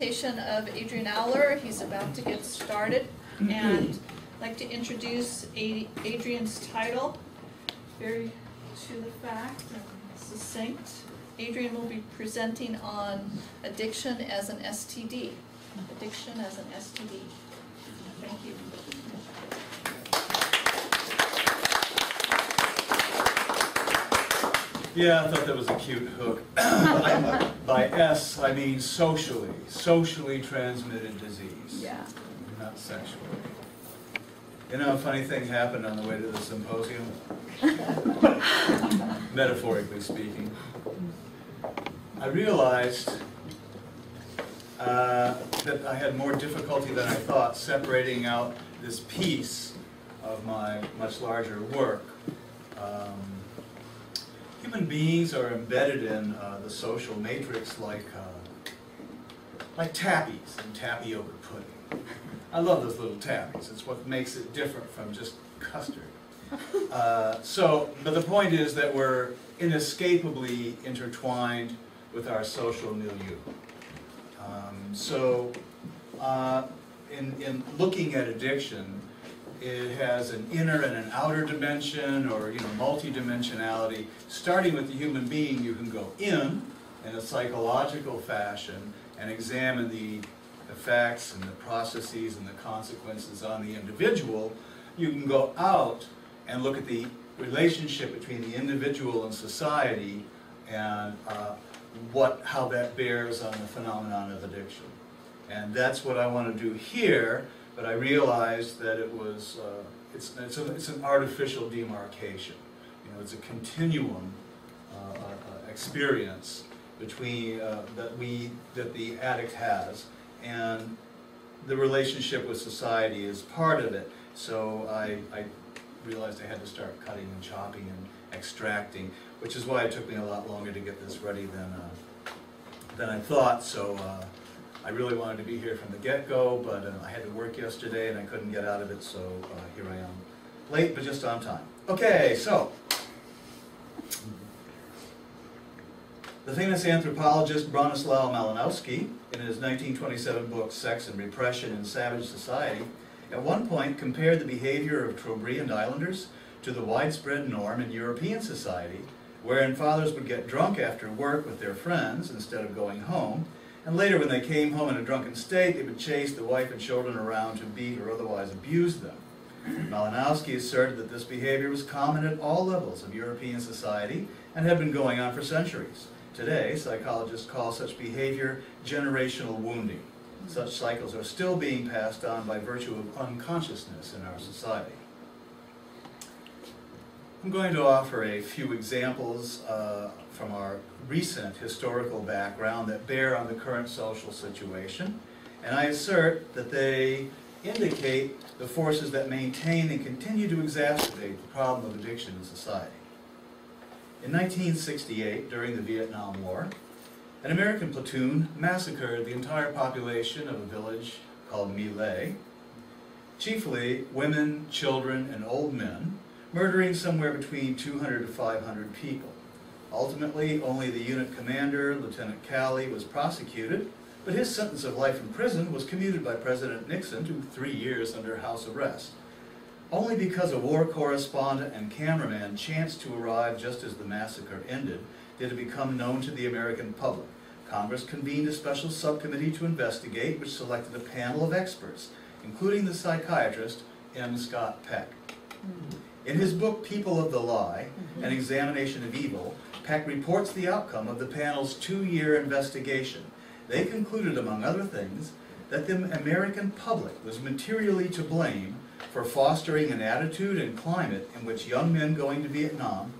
Of Adrian Auler. He's about to get started, and I'd like to introduce Adrian's title, very to the fact and succinct. Adrian will be presenting on addiction as an STD. Addiction as an STD. Thank you. Yeah, I thought that was a cute hook. By S, I mean socially transmitted disease. Yeah. Not sexually. You know, a funny thing happened on the way to the symposium, metaphorically speaking. I realized that I had more difficulty than I thought separating out this piece of my much larger work. Human beings are embedded in the social matrix like tappies and tapioca pudding. I love those little tappies. It's what makes it different from just custard. But the point is that we're inescapably intertwined with our social milieu. In looking at addiction, it has an inner and an outer dimension, or multidimensionality. Starting with the human being, you can go in a psychological fashion and examine the effects and the processes and the consequences on the individual. You can go out and look at the relationship between the individual and society and how that bears on the phenomenon of addiction. And that's what I want to do here. But I realized that it was it's an artificial demarcation. It's a continuum experience between that the addict has, and the relationship with society is part of it. So I realized I had to start cutting and chopping and extracting, which is why it took me a lot longer to get this ready than I thought. So. I really wanted to be here from the get-go, but I had to work yesterday and I couldn't get out of it, so here I am. Late, but just on time. Okay, so. The famous anthropologist Bronislaw Malinowski, in his 1927 book, Sex and Repression in Savage Society, at one point compared the behavior of Trobriand islanders to the widespread norm in European society, wherein fathers would get drunk after work with their friends instead of going home, and later, when they came home in a drunken state, they would chase the wife and children around to beat or otherwise abuse them. Malinowski asserted that this behavior was common at all levels of European society and had been going on for centuries. Today, psychologists call such behavior generational wounding. Such cycles are still being passed on by virtue of unconsciousness in our society. I'm going to offer a few examples from our recent historical background that bear on the current social situation, and I assert that they indicate the forces that maintain and continue to exacerbate the problem of addiction in society. In 1968, during the Vietnam War, an American platoon massacred the entire population of a village called My Lai, chiefly women, children, and old men, murdering somewhere between 200 to 500 people. Ultimately, only the unit commander, Lieutenant Calley, was prosecuted, but his sentence of life in prison was commuted by President Nixon to 3 years under house arrest. Only because a war correspondent and cameraman chanced to arrive just as the massacre ended did it become known to the American public. Congress convened a special subcommittee to investigate, which selected a panel of experts, including the psychiatrist M. Scott Peck. In his book, People of the Lie, An Examination of Evil, Peck reports the outcome of the panel's 2-year investigation. They concluded, among other things, that the American public was materially to blame for fostering an attitude and climate in which young men going to Vietnam,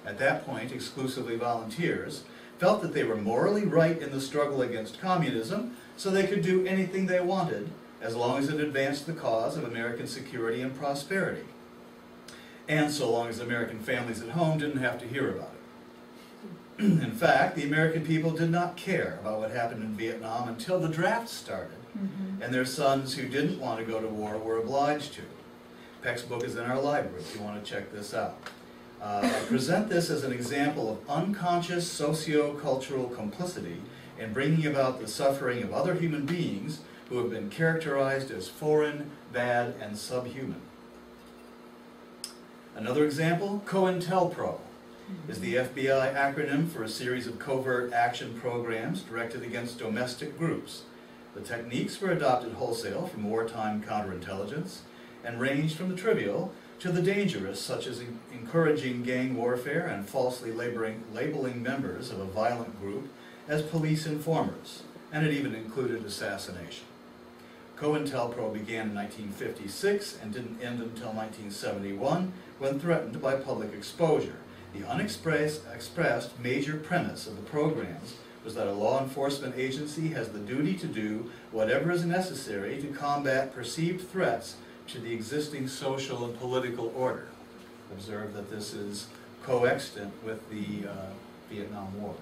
at that point exclusively volunteers, felt that they were morally right in the struggle against communism, so they could do anything they wanted, as long as it advanced the cause of American security and prosperity. And so long as American families at home didn't have to hear about it. In fact, the American people did not care about what happened in Vietnam until the draft started, and their sons who didn't want to go to war were obliged to. Peck's book is in our library if you want to check this out. I present this as an example of unconscious socio-cultural complicity in bringing about the suffering of other human beings who have been characterized as foreign, bad, and subhuman. Another example, COINTELPRO, is the FBI acronym for a series of covert action programs directed against domestic groups. The techniques were adopted wholesale from wartime counterintelligence and ranged from the trivial to the dangerous, such as encouraging gang warfare and falsely labeling members of a violent group as police informers, and it even included assassination. COINTELPRO began in 1956 and didn't end until 1971 when threatened by public exposure. The unexpressed major premise of the programs was that a law enforcement agency has the duty to do whatever is necessary to combat perceived threats to the existing social and political order. Observe that this is coextant with the Vietnam War.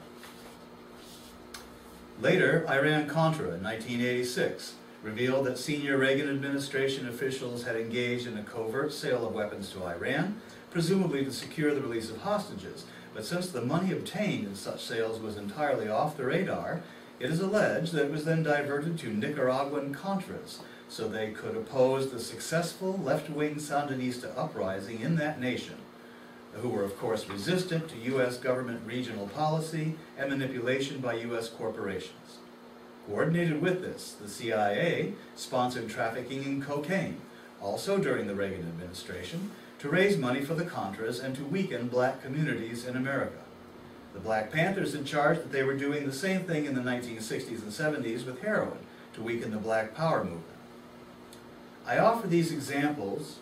Later, Iran-Contra in 1986 revealed that senior Reagan administration officials had engaged in a covert sale of weapons to Iran, presumably to secure the release of hostages. But since the money obtained in such sales was entirely off the radar, it is alleged that it was then diverted to Nicaraguan Contras, so they could oppose the successful left-wing Sandinista uprising in that nation, who were of course resistant to U.S. government regional policy and manipulation by U.S. corporations. Coordinated with this, the CIA sponsored trafficking in cocaine, also during the Reagan administration, to raise money for the Contras and to weaken black communities in America. The Black Panthers had charged that they were doing the same thing in the 1960s and 70s with heroin, to weaken the Black Power movement. I offer these examples.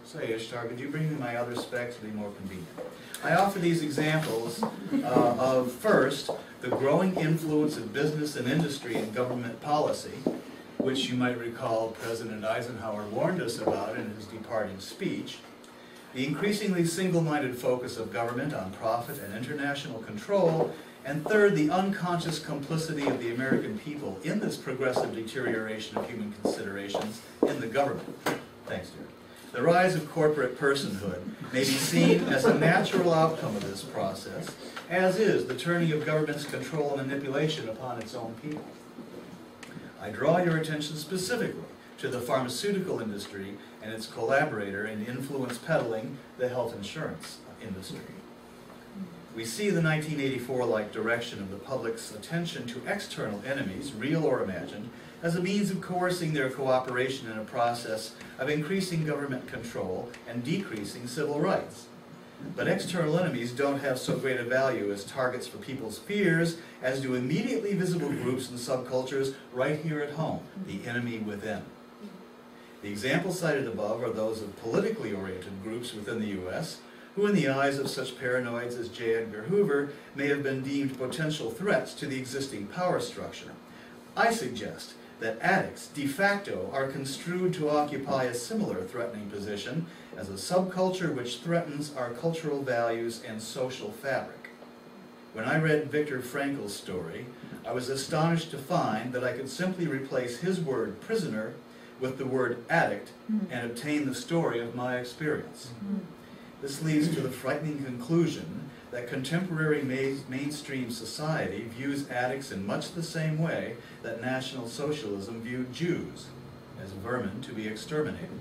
Say, Ishtar, could you bring me my other specs to be more convenient? I offer these examples of, first, the growing influence of business and industry in government policy, which you might recall President Eisenhower warned us about in his departing speech, the increasingly single-minded focus of government on profit and international control, and third, the unconscious complicity of the American people in this progressive deterioration of human considerations in the government. Thanks, dear. The rise of corporate personhood may be seen as a natural outcome of this process, as is the turning of government's control and manipulation upon its own people. I draw your attention specifically to the pharmaceutical industry and its collaborator in influence peddling the health insurance industry. We see the 1984-like direction of the public's attention to external enemies, real or imagined, as a means of coercing their cooperation in a process of increasing government control and decreasing civil rights. But external enemies don't have so great a value as targets for people's fears as do immediately visible groups and subcultures right here at home, the enemy within. The examples cited above are those of politically oriented groups within the U.S., who in the eyes of such paranoids as J. Edgar Hoover may have been deemed potential threats to the existing power structure. I suggest that addicts de facto are construed to occupy a similar threatening position as a subculture which threatens our cultural values and social fabric. When I read Viktor Frankl's story, I was astonished to find that I could simply replace his word prisoner with the word addict and obtain the story of my experience. This leads to the frightening conclusion that contemporary mainstream society views addicts in much the same way that National Socialism viewed Jews, as vermin to be exterminated.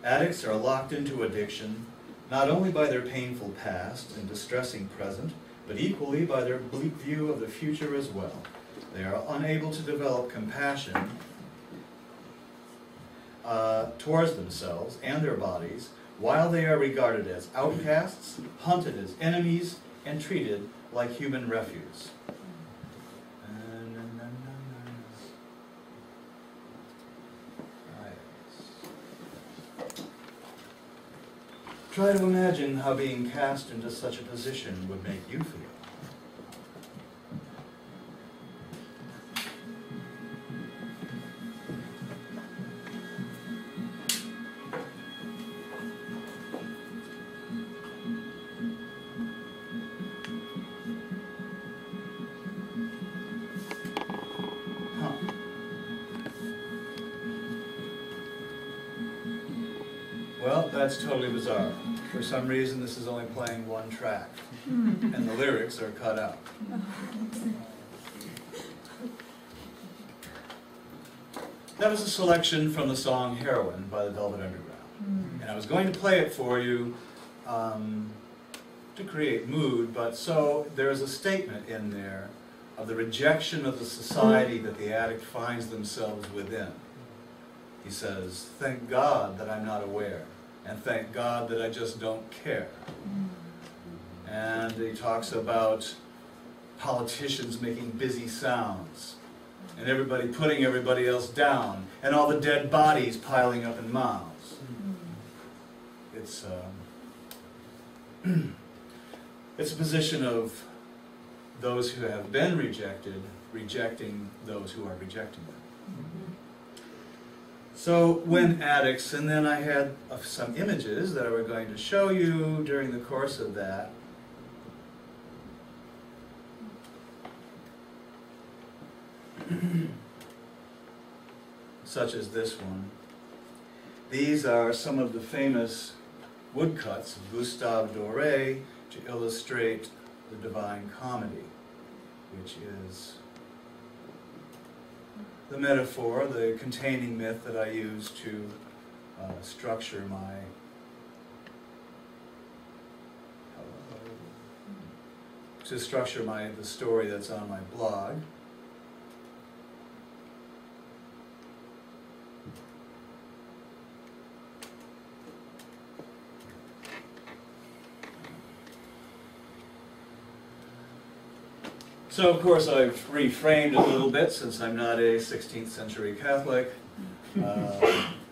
Addicts are locked into addiction not only by their painful past and distressing present, but equally by their bleak view of the future as well. They are unable to develop compassion towards themselves and their bodies, while they are regarded as outcasts, hunted as enemies, and treated like human refuse. Try to imagine how being cast into such a position would make you feel. Well, that's totally bizarre. For some reason, this is only playing one track, and the lyrics are cut out. That was a selection from the song Heroin by the Velvet Underground. And I was going to play it for you to create mood, but so there's a statement in there of the rejection of the society that the addict finds themselves within. He says, "Thank God that I'm not aware, and thank God that I just don't care." And he talks about politicians making busy sounds, and everybody putting everybody else down, and all the dead bodies piling up in mounds. It's it's a position of those who have been rejected, rejecting those who are rejecting them. So when addicts, and then I had some images that I were going to show you during the course of that. Such as this one. These are some of the famous woodcuts of Gustave Doré to illustrate the Divine Comedy, which is the metaphor, the containing myth that I use to structure the story that's on my blog. So, of course, I've reframed a little bit since I'm not a 16th century Catholic.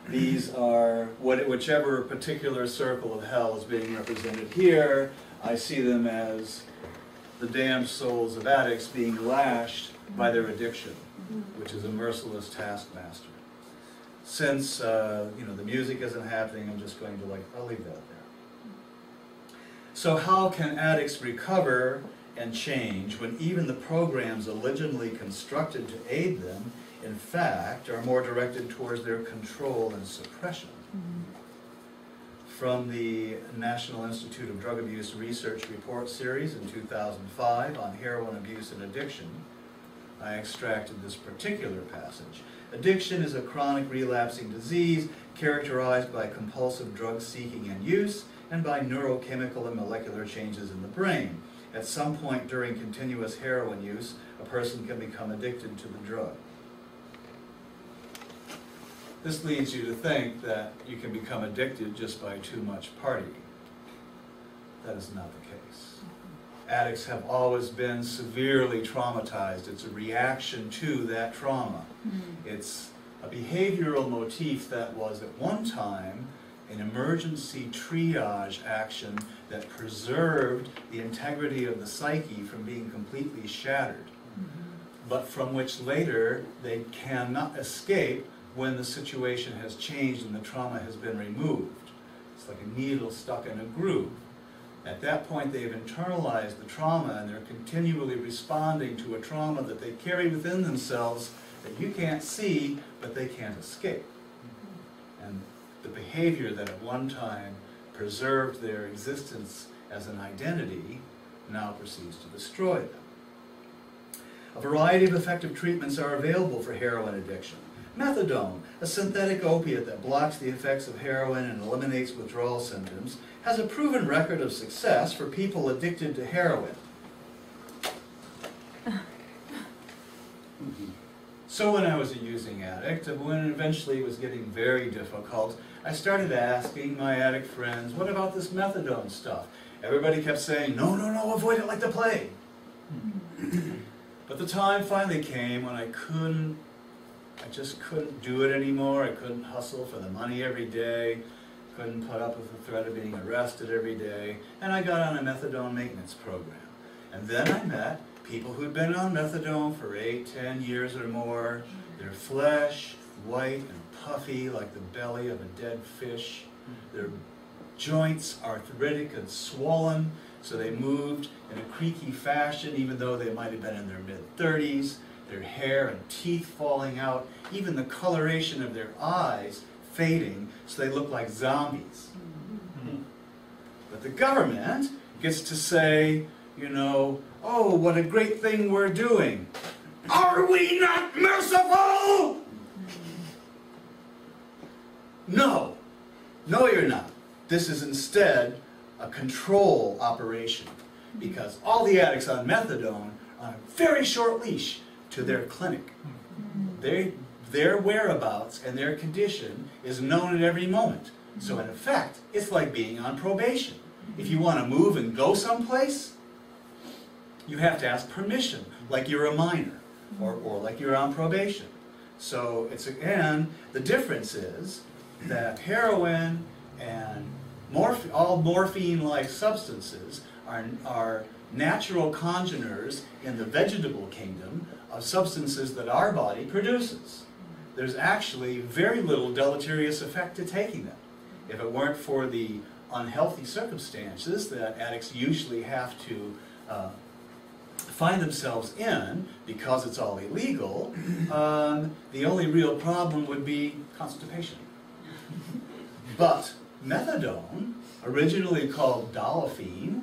These are whichever particular circle of hell is being represented here. I see them as the damned souls of addicts being lashed by their addiction, which is a merciless taskmaster. Since the music isn't happening, I'm just going to I'll leave that there. So how can addicts recover and change when even the programs allegedly constructed to aid them, in fact, are more directed towards their control and suppression? From the National Institute of Drug Abuse Research Report Series in 2005 on heroin abuse and addiction, I extracted this particular passage. Addiction is a chronic relapsing disease characterized by compulsive drug seeking and use and by neurochemical and molecular changes in the brain. At some point during continuous heroin use, a person can become addicted to the drug. This leads you to think that you can become addicted just by too much partying. That is not the case. Addicts have always been severely traumatized. It's a reaction to that trauma. It's a behavioral motif that was at one time an emergency triage action that preserved the integrity of the psyche from being completely shattered, but from which later they cannot escape when the situation has changed and the trauma has been removed. It's like a needle stuck in a groove. At that point they've internalized the trauma and they're continually responding to a trauma that they carry within themselves that you can't see, but they can't escape. And the behavior that at one time preserved their existence as an identity now proceeds to destroy them. A variety of effective treatments are available for heroin addiction. Methadone, a synthetic opiate that blocks the effects of heroin and eliminates withdrawal symptoms, has a proven record of success for people addicted to heroin. So when I was a using addict, when it eventually was getting very difficult, I started asking my addict friends, what about this methadone stuff? Everybody kept saying, no, no, no, avoid it like the plague. But the time finally came when I just couldn't do it anymore. I couldn't hustle for the money every day, couldn't put up with the threat of being arrested every day, and I got on a methadone maintenance program. And then I met people who'd been on methadone for 8, 10 years or more. Their flesh, white and puffy like the belly of a dead fish. Their joints arthritic and swollen, so they moved in a creaky fashion even though they might have been in their mid-30s. Their hair and teeth falling out, even the coloration of their eyes fading so they look like zombies. But the government gets to say, you know, oh, what a great thing we're doing. Are we not merciful? No. No, you're not. This is instead a control operation, because all the addicts on methadone are on a very short leash to their clinic. Their whereabouts and their condition is known at every moment. So in effect, it's like being on probation. If you want to move and go someplace, you have to ask permission, like you're a minor, or like you're on probation. So it's, again, the difference is that heroin and all morphine-like substances are natural congeners in the vegetable kingdom of substances that our body produces. There's actually very little deleterious effect to taking them. If it weren't for the unhealthy circumstances that addicts usually have to find themselves in because it's all illegal, the only real problem would be constipation. But methadone, originally called dolophyne,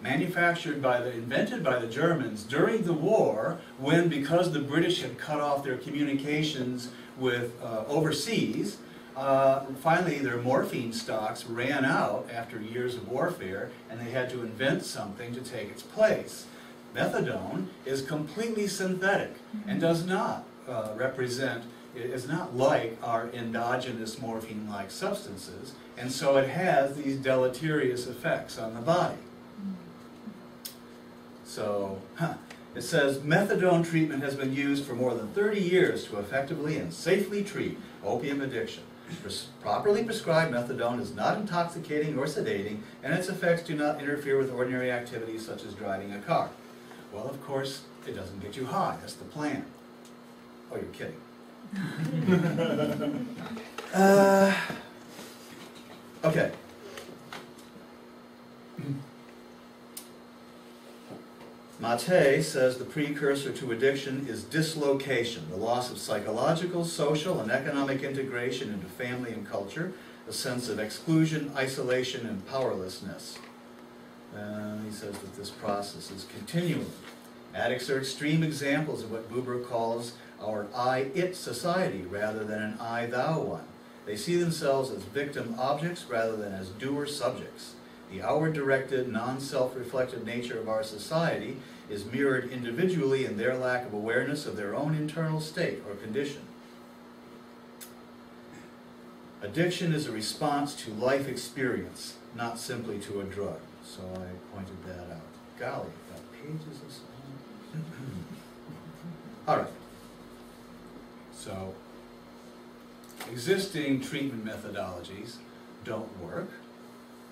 invented by the Germans during the war, when, because the British had cut off their communications with overseas, finally their morphine stocks ran out after years of warfare, and they had to invent something to take its place. Methadone is completely synthetic and does not is not like our endogenous morphine-like substances, and so it has these deleterious effects on the body. So, it says, methadone treatment has been used for more than 30 years to effectively and safely treat opium addiction. Properly prescribed methadone is not intoxicating or sedating, and its effects do not interfere with ordinary activities such as driving a car. Well, of course, it doesn't get you high. That's the plan. Oh, you're kidding. Okay. Mate says the precursor to addiction is dislocation, the loss of psychological, social, and economic integration into family and culture, a sense of exclusion, isolation, and powerlessness. He says that this process is continuing. Addicts are extreme examples of what Buber calls our I-it society rather than an I-thou one. They see themselves as victim objects rather than as doer subjects. The outward-directed, non-self-reflective nature of our society is mirrored individually in their lack of awareness of their own internal state or condition. Addiction is a response to life experience, not simply to a drug. So I pointed that out. Golly, I've got pages of stuff. All right. So, existing treatment methodologies don't work,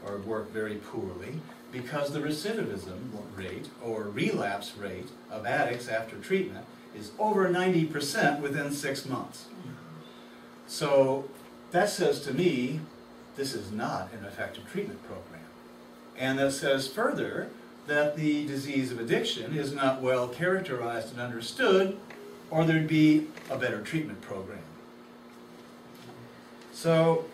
or work very poorly, because the recidivism rate or relapse rate of addicts after treatment is over 90% within 6 months. So that says to me, this is not an effective treatment program. And that says further that the disease of addiction is not well characterized and understood, or there'd be a better treatment program. So,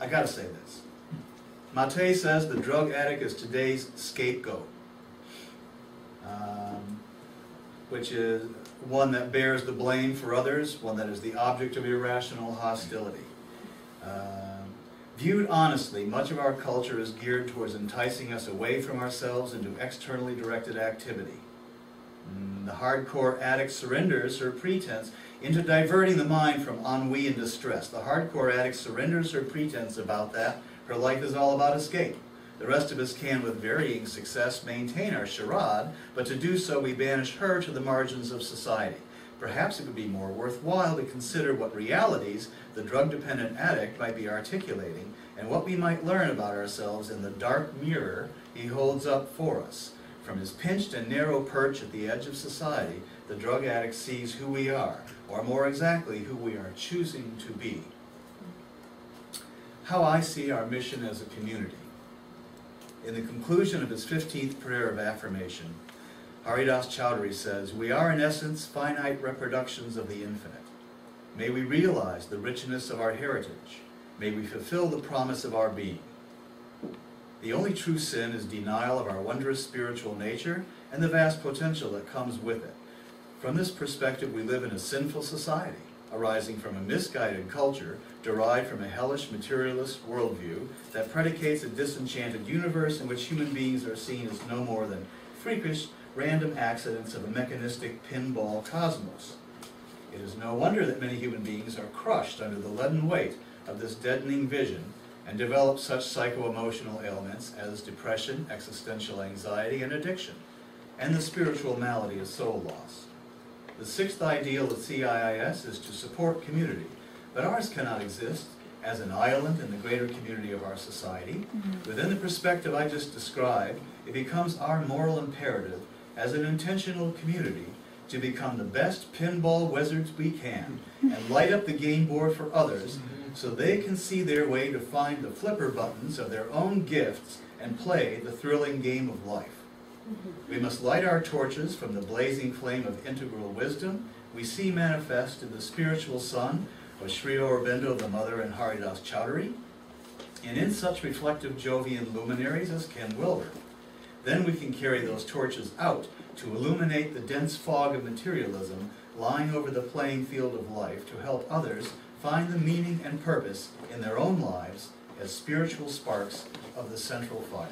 I gotta say this. Mate says the drug addict is today's scapegoat, which is one that bears the blame for others, one that is the object of irrational hostility. Viewed honestly, much of our culture is geared towards enticing us away from ourselves into externally directed activity. The hardcore addict surrenders her pretense into diverting the mind from ennui and distress. The hardcore addict surrenders her pretense about that. Her life is all about escape. The rest of us can, with varying success, maintain our charade, but to do so we banish her to the margins of society. Perhaps it would be more worthwhile to consider what realities the drug-dependent addict might be articulating and what we might learn about ourselves in the dark mirror he holds up for us. From his pinched and narrow perch at the edge of society, the drug addict sees who we are, or more exactly, who we are choosing to be. How I see our mission as a community. In the conclusion of his 15th prayer of affirmation, Haridas Chowdhury says, "We are in essence finite reproductions of the infinite. May we realize the richness of our heritage. May we fulfill the promise of our being. The only true sin is denial of our wondrous spiritual nature and the vast potential that comes with it. From this perspective, we live in a sinful society, arising from a misguided culture derived from a hellish materialist worldview that predicates a disenchanted universe in which human beings are seen as no more than freakish, random accidents of a mechanistic pinball cosmos. It is no wonder that many human beings are crushed under the leaden weight of this deadening vision and develop such psycho-emotional ailments as depression, existential anxiety, and addiction, and the spiritual malady of soul loss. The sixth ideal of CIIS is to support community, but ours cannot exist as an island in the greater community of our society. Within the perspective I just described, it becomes our moral imperative as an intentional community to become the best pinball wizards we can and light up the game board for others so they can see their way to find the flipper buttons of their own gifts and play the thrilling game of life. We must light our torches from the blazing flame of integral wisdom we see manifest in the spiritual sun of Sri Aurobindo, the Mother, and Haridas Chaudhuri, and in such reflective Jovian luminaries as Ken Wilber. Then we can carry those torches out to illuminate the dense fog of materialism lying over the playing field of life to help others find the meaning and purpose in their own lives as spiritual sparks of the central fire.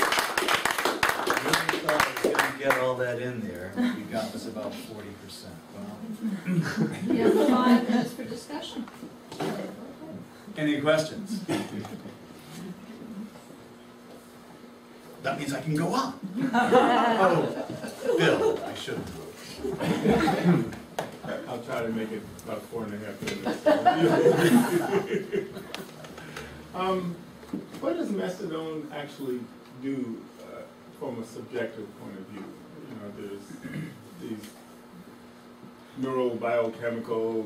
I really thought I was going to get all that in there. You got was about 40%. Well, You have 5 minutes for discussion. any questions? That means I can go on. Oh, Bill, I shouldn't. I'll try to make it about 4.5 minutes. What does methadone actually do from a subjective point of view? You know, there's these neurobiochemical,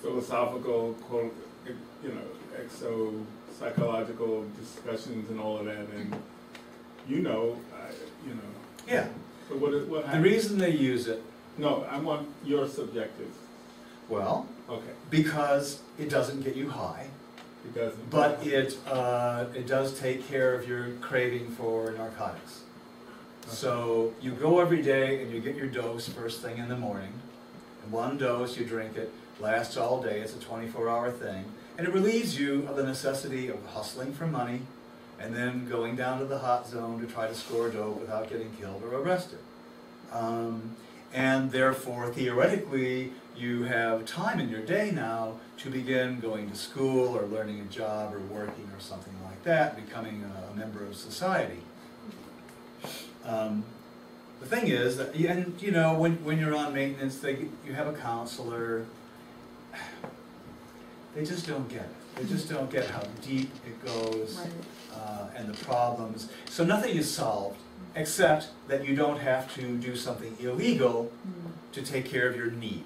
philosophical, exo-psychological discussions and all of that, and Yeah. So what The happens? reason they use it, No, I want your subjective. well, Okay, because it doesn't get you high, it doesn't. but it does take care of your craving for narcotics. Okay. So you go every day and you get your dose first thing in the morning. And one dose, you drink it, lasts all day, it's a 24-hour thing. And it relieves you of the necessity of hustling for money and then going down to the hot zone to try to score dope without getting killed or arrested. And therefore, theoretically, you have time in your day now to begin going to school or learning a job or working or something like that, becoming a member of society. The thing is, that, and you know, when you're on maintenance, you have a counselor. They just don't get it. They just don't get how deep it goes and the problems. So nothing is solved except that you don't have to do something illegal to take care of your need.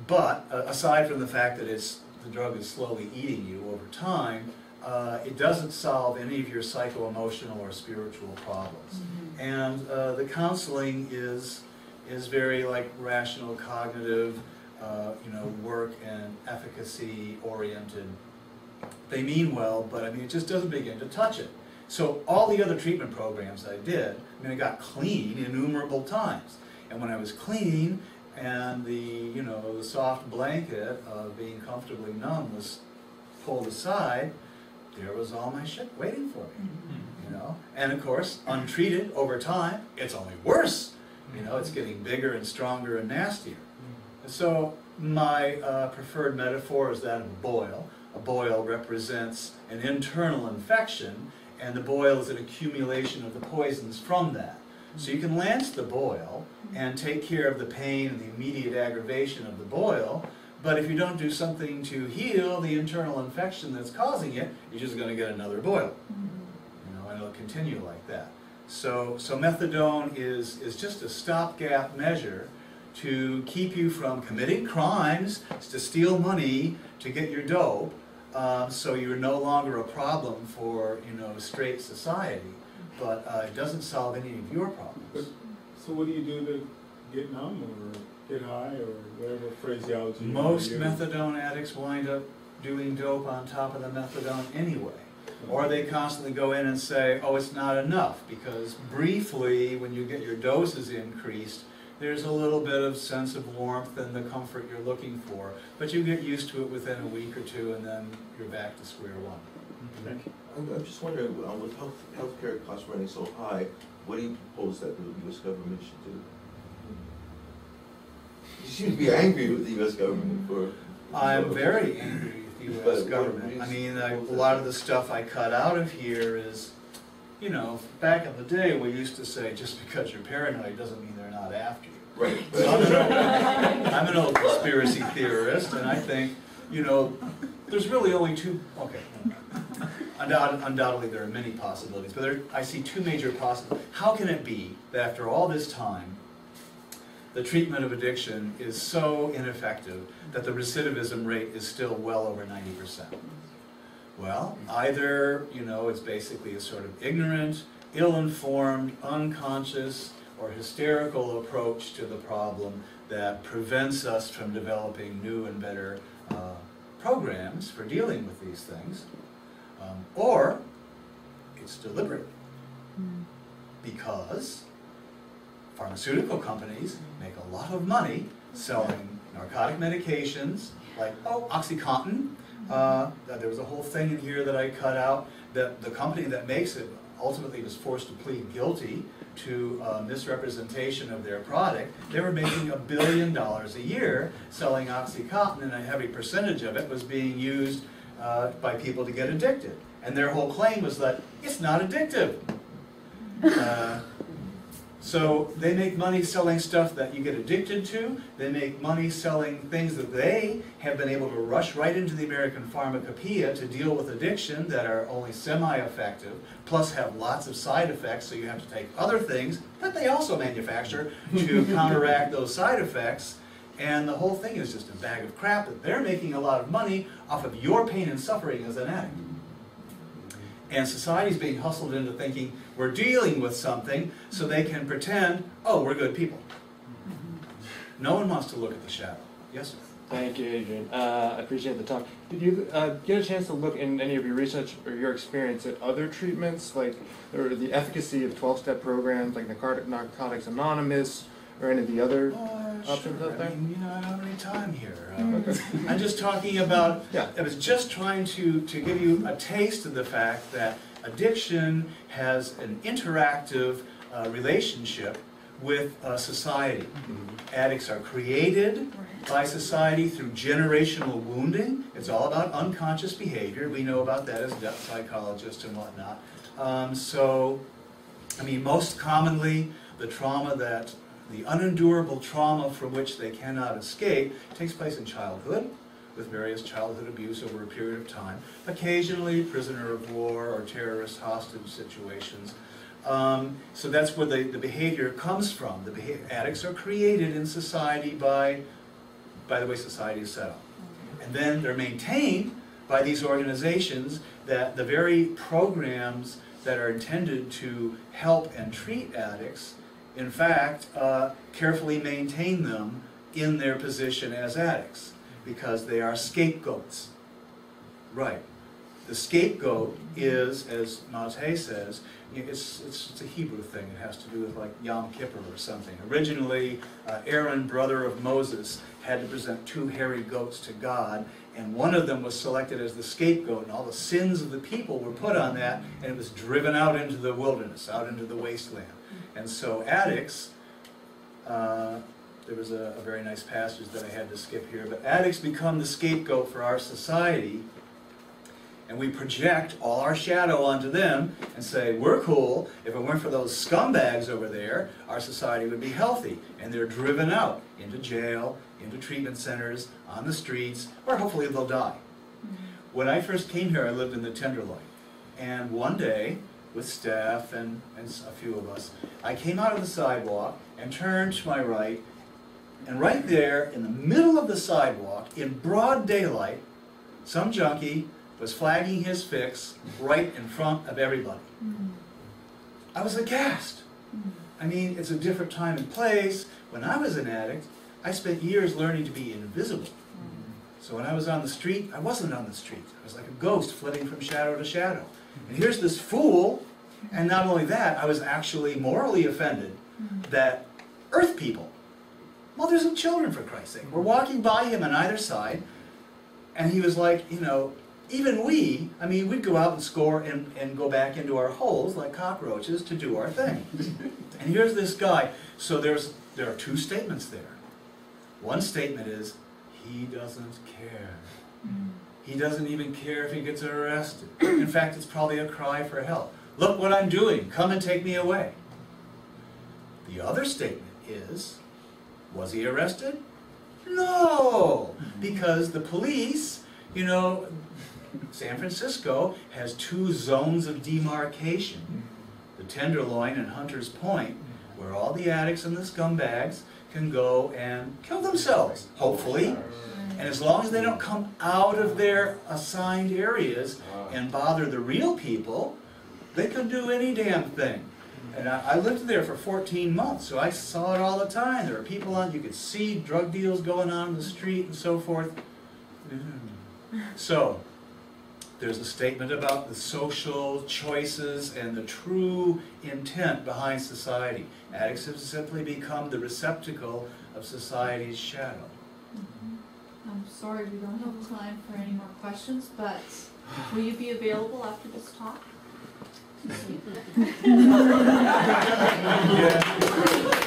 But aside from the fact that the drug is slowly eating you over time, it doesn't solve any of your psycho-emotional or spiritual problems. And the counseling is very like rational, cognitive, work and efficacy oriented. They mean well, but I mean it just doesn't begin to touch it. So all the other treatment programs I did, I mean I got clean innumerable times. And when I was clean and the soft blanket of being comfortably numb was pulled aside, there was all my shit waiting for me. And of course, untreated over time, it's only worse. It's getting bigger and stronger and nastier. So my preferred metaphor is that of a boil. A boil represents an internal infection, and the boil is an accumulation of the poisons from that. So you can lance the boil and take care of the pain and the immediate aggravation of the boil, but if you don't do something to heal the internal infection that's causing it, you're just going to get another boil. And it'll continue like that. So methadone is just a stopgap measure to keep you from committing crimes, to steal money, to get your dope, so you're no longer a problem for straight society. but it doesn't solve any of your problems. So what do you do to get numb or get high or whatever phraseology you Most use? methadone addicts wind up doing dope on top of the methadone anyway. Or they constantly go in and say, oh, it's not enough, because briefly, when you get your doses increased, there's a little bit of sense of warmth and the comfort you're looking for. But you get used to it within a week or two, and then you're back to square one. Thank you. I'm just wondering, with healthcare costs running so high, what do you propose that the U.S. government should do? You seem to be angry with the U.S. government for... I'm very angry with the U.S. government. I mean, a lot of the stuff I cut out of here is, you know, back in the day we used to say, just because you're paranoid doesn't mean they're not after you. Right. So I'm an old conspiracy theorist, and I think, you know, there's really only two, okay, undoubtedly there are many possibilities, but I see two major possibilities. How can it be that after all this time, the treatment of addiction is so ineffective that the recidivism rate is still well over 90%? Well, either, you know, it's basically a sort of ignorant, ill-informed, unconscious, or hysterical approach to the problem that prevents us from developing new and better programs for dealing with these things, or it's deliberate, because pharmaceutical companies make a lot of money selling narcotic medications like, oh, OxyContin. There was a whole thing in here that I cut out, that the company that makes it ultimately was forced to plead guilty to misrepresentation of their product. They were making $1 billion a year selling OxyContin, and a heavy percentage of it was being used by people to get addicted. And their whole claim was that it's not addictive. So they make money selling stuff that you get addicted to. They make money selling things that they have been able to rush right into the American pharmacopoeia to deal with addiction that are only semi-effective, plus have lots of side effects, so you have to take other things that they also manufacture to counteract those side effects. And the whole thing is just a bag of crap that they're making a lot of money off of your pain and suffering as an addict. And society's being hustled into thinking we're dealing with something so they can pretend, oh, we're good people. No one wants to look at the shadow. Yes, sir? Thank you, Adrian. I appreciate the talk. Did you get a chance to look in any of your research or your experience at other treatments, like or the efficacy of 12-step programs like Narcotics Anonymous or any of the other options out there? I mean, you know, I don't have any time here. I'm just talking about, I was just trying to give you a taste of the fact that addiction has an interactive relationship with society. Addicts are created by society through generational wounding. It's all about unconscious behavior. We know about that as depth psychologists and whatnot. So, I mean, most commonly, the unendurable trauma from which they cannot escape takes place in childhood, with various childhood abuse over a period of time, occasionally prisoner of war or terrorist hostage situations. So that's where the behavior comes from. Addicts are created in society by the way society is set up. And then they're maintained by these organizations that the very programs that are intended to help and treat addicts, in fact, carefully maintain them in their position as addicts, because they are scapegoats. Right. The scapegoat is, as Mate says, it's a Hebrew thing. It has to do with like Yom Kippur or something. Originally, Aaron, brother of Moses, had to present 2 hairy goats to God, and one of them was selected as the scapegoat, and all the sins of the people were put on that, and it was driven out into the wilderness, out into the wasteland. And so addicts, there was a very nice passage that I had to skip here, but addicts become the scapegoat for our society, and we project all our shadow onto them and say, we're cool. If it weren't for those scumbags over there, our society would be healthy. And they're driven out into jail, into treatment centers, on the streets, or hopefully they'll die. When I first came here, I lived in the Tenderloin. And one day, with staff and a few of us, I came out of the sidewalk and turned to my right, and right there, in the middle of the sidewalk, in broad daylight, some junkie was flagging his fix right in front of everybody. I was aghast. I mean, it's a different time and place. When I was an addict, I spent years learning to be invisible. So when I was on the street, I wasn't on the street. I was like a ghost flitting from shadow to shadow. And here's this fool, and not only that, I was actually morally offended that Earth people, mothers and children for Christ's sake, were walking by him on either side, and he was like, you know, even we, I mean, we'd go out and score and go back into our holes like cockroaches to do our thing. And here's this guy. So there are two statements there. One statement is, he doesn't care. He doesn't even care if he gets arrested. In fact, it's probably a cry for help. Look what I'm doing. Come and take me away. The other statement is, was he arrested? No! Because the police, you know, San Francisco has two zones of demarcation. The Tenderloin and Hunter's Point, where all the addicts and the scumbags can go and kill themselves, hopefully. And as long as they don't come out of their assigned areas and bother the real people, they can do any damn thing. And I lived there for 14 months, so I saw it all the time. There were people on, you could see drug deals going on in the street and so forth. So, there's a statement about the social choices and the true intent behind society. Addicts have simply become the receptacle of society's shadow. I'm sorry we don't have time for any more questions, but will you be available after this talk? Yeah.